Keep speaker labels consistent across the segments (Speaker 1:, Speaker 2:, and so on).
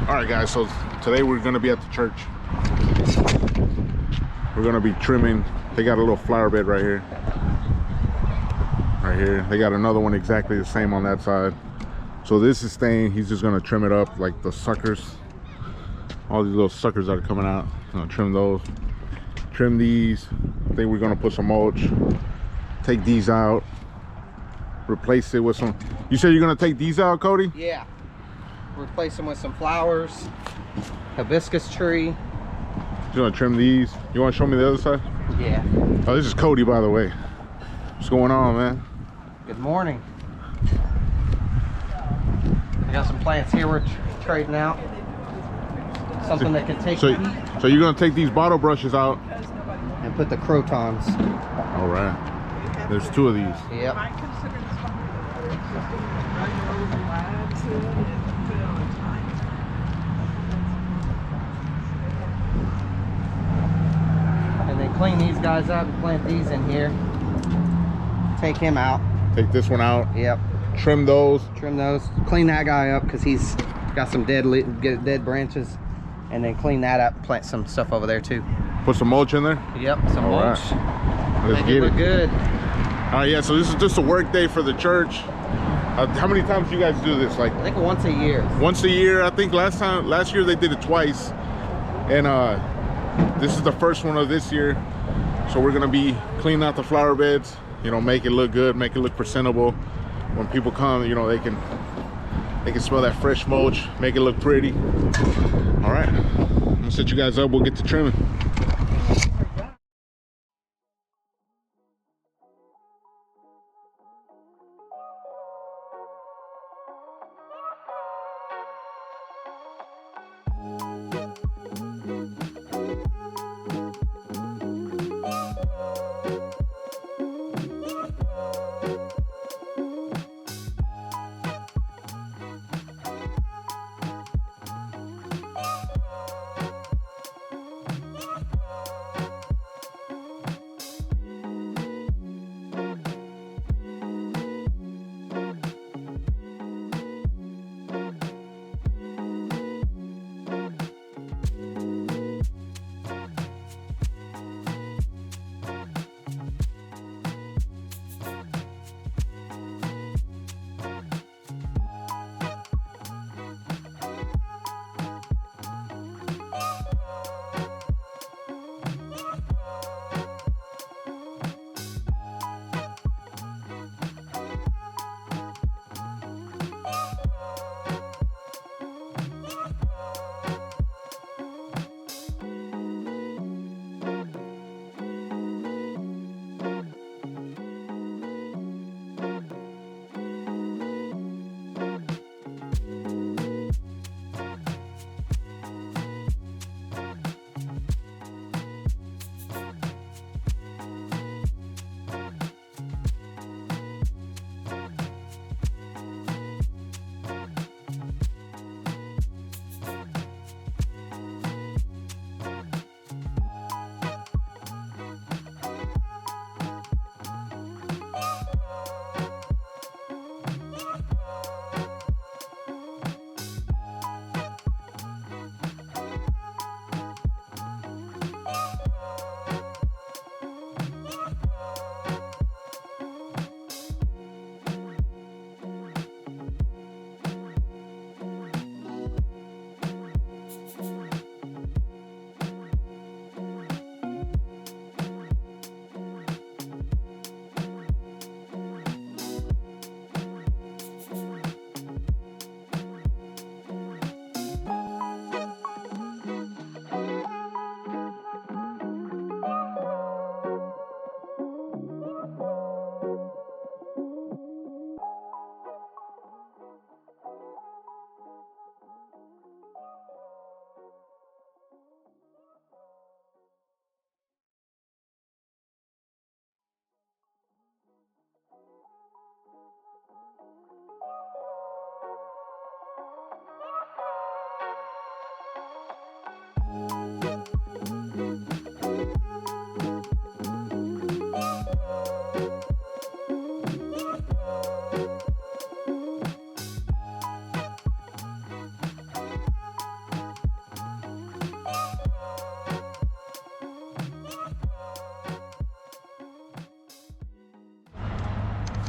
Speaker 1: All right, guys, so today we're gonna be at the church. We're gonna be trimming. They got a little flower bed right here. Right here. They got another one exactly the same on that side. So this is staying. He's just gonna trim it up, like the suckers. All these little suckers that are coming out. I'm gonna trim those. Trim these. I think we're gonna put some mulch. Take these out. Replace it with some. You said you're gonna take these out, Cody?
Speaker 2: Yeah. Replace them with some flowers, hibiscus tree.
Speaker 1: You're gonna trim these. You wanna show me the other side?
Speaker 2: Yeah.
Speaker 1: Oh, this is Cody, by the way. What's going on, man?
Speaker 2: Good morning. I got some plants here we're trading out. Something that can take
Speaker 1: So you're gonna take these bottle brushes out
Speaker 2: and put the crotons.
Speaker 1: All right. There's two of these.
Speaker 2: Yep. And then clean these guys up and plant these in here. Take him out.
Speaker 1: Take this one out.
Speaker 2: Yep.
Speaker 1: Trim those.
Speaker 2: Trim those. Clean that guy up because he's got some dead branches. And then clean that up. Plant some stuff over there too.
Speaker 1: Put some mulch in there.
Speaker 2: Yep. Some
Speaker 1: All
Speaker 2: mulch.
Speaker 1: Right. Let's
Speaker 2: Make
Speaker 1: get
Speaker 2: it look
Speaker 1: it.
Speaker 2: good.
Speaker 1: All right, yeah. So this is just a work day for the church. How many times do you guys do this? Like
Speaker 2: I think once a year.
Speaker 1: once a year. I think last year they did it twice, and this is the first one of this year. So we're gonna be cleaning out the flower beds. You know, make it look good, make it look presentable. When people come, you know, they can smell that fresh mulch, make it look pretty. All right, I'm gonna set you guys up. We'll get to trimming.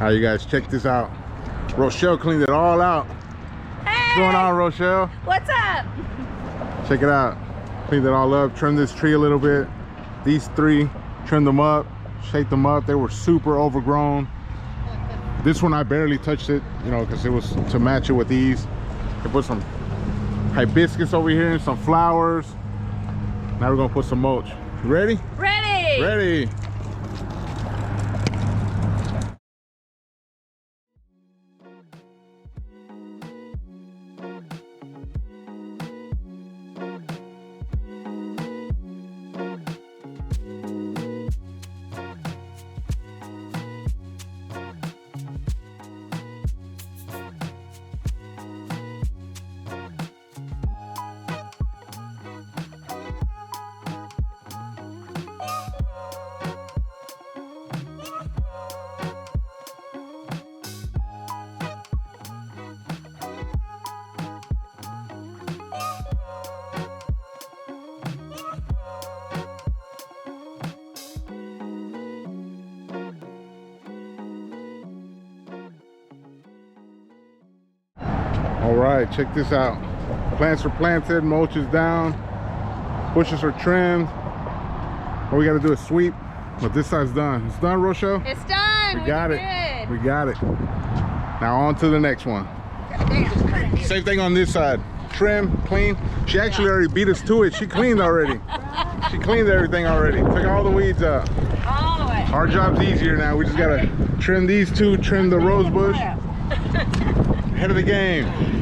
Speaker 1: All right, you guys, check this out. Rochelle cleaned it all out.
Speaker 3: Hey!
Speaker 1: What's going on, Rochelle?
Speaker 3: What's up?
Speaker 1: Check it out. Cleaned it all up, trimmed this tree a little bit. These three, trimmed them up, shaped them up. They were super overgrown. This one I barely touched it, you know, because it was to match it with these. I put some hibiscus over here and some flowers. Now we're gonna put some mulch. You ready?
Speaker 3: Ready!
Speaker 1: Ready. All right, check this out. Plants are planted, mulch is down, bushes are trimmed. All we gotta do is sweep, but this side's done. It's done, Rochelle?
Speaker 3: It's done.
Speaker 1: We got it.
Speaker 3: Good.
Speaker 1: We got it. Now on to the next one. Same thing on this side. Trim, clean. She actually already beat us to it. She cleaned already. She cleaned everything already. Took all the weeds out.
Speaker 3: All the way.
Speaker 1: Our job's easier now. We just gotta trim these two, trim the rose bush. Head of the game.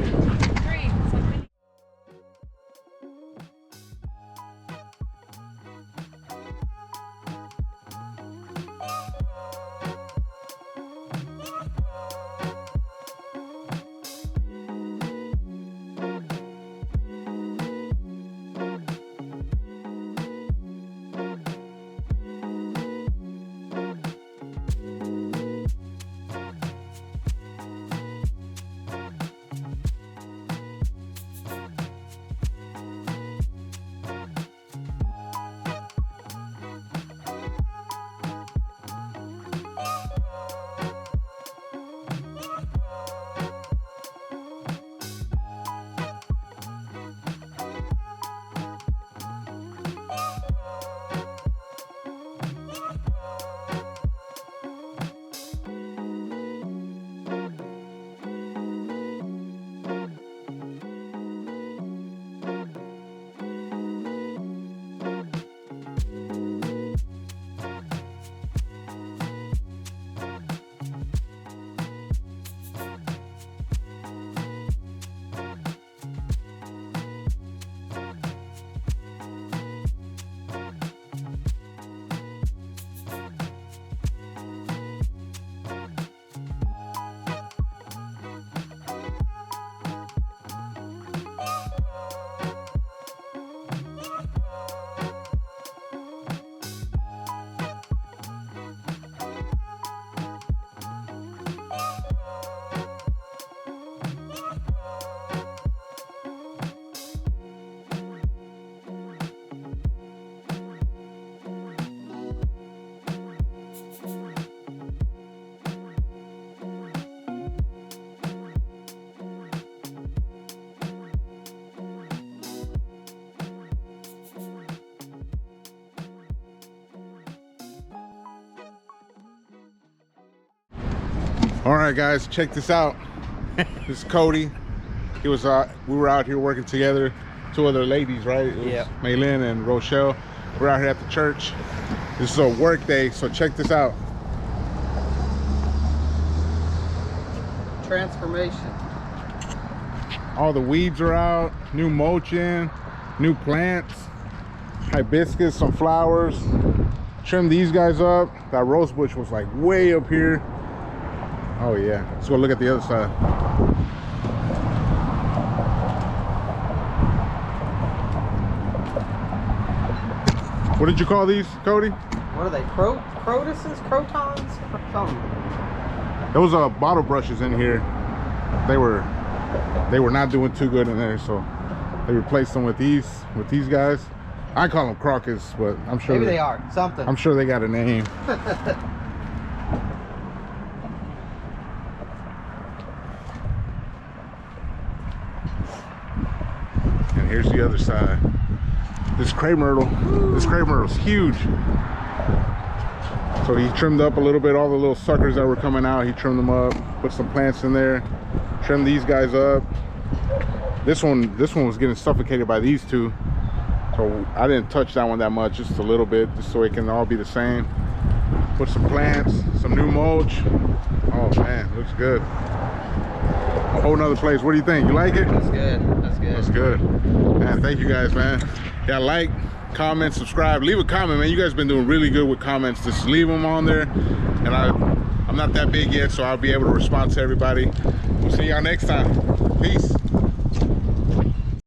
Speaker 1: All right, guys, check this out. This is Cody. He was we were out here working together. Two other ladies, right? It was
Speaker 2: Yeah.
Speaker 1: Maylin and Rochelle. We're out here at the church. This is a work day, so check this out.
Speaker 2: Transformation.
Speaker 1: All the weeds are out, new mulching, new plants, hibiscus, some flowers. Trim these guys up. That rose bush was like way up here. Oh yeah, let's go look at the other side. What did you call these, Cody?
Speaker 2: What are they? Crotuses? Crotons? Something.
Speaker 1: Those are bottle brushes in here. They were not doing too good in there, so they replaced them with these guys. I call them crocus, but I'm sure
Speaker 2: maybe they are something.
Speaker 1: I'm sure they got a name. here's the other side. This crepe myrtle's huge. So he trimmed up a little bit, all the little suckers that were coming out, he trimmed them up, put some plants in there, trimmed these guys up. This one was getting suffocated by these two. So I didn't touch that one that much, just a little bit, just so it can all be the same. Put some plants, some new mulch. Oh man, looks good. A whole nother place. What do you think? You like it?
Speaker 2: That's good. That's good.
Speaker 1: That's good. Man, thank you guys, man. Yeah, like, comment, subscribe, leave a comment, man. You guys been doing really good with comments. Just leave them on there. And I'm not that big yet, so I'll be able to respond to everybody. We'll see y'all next time. Peace.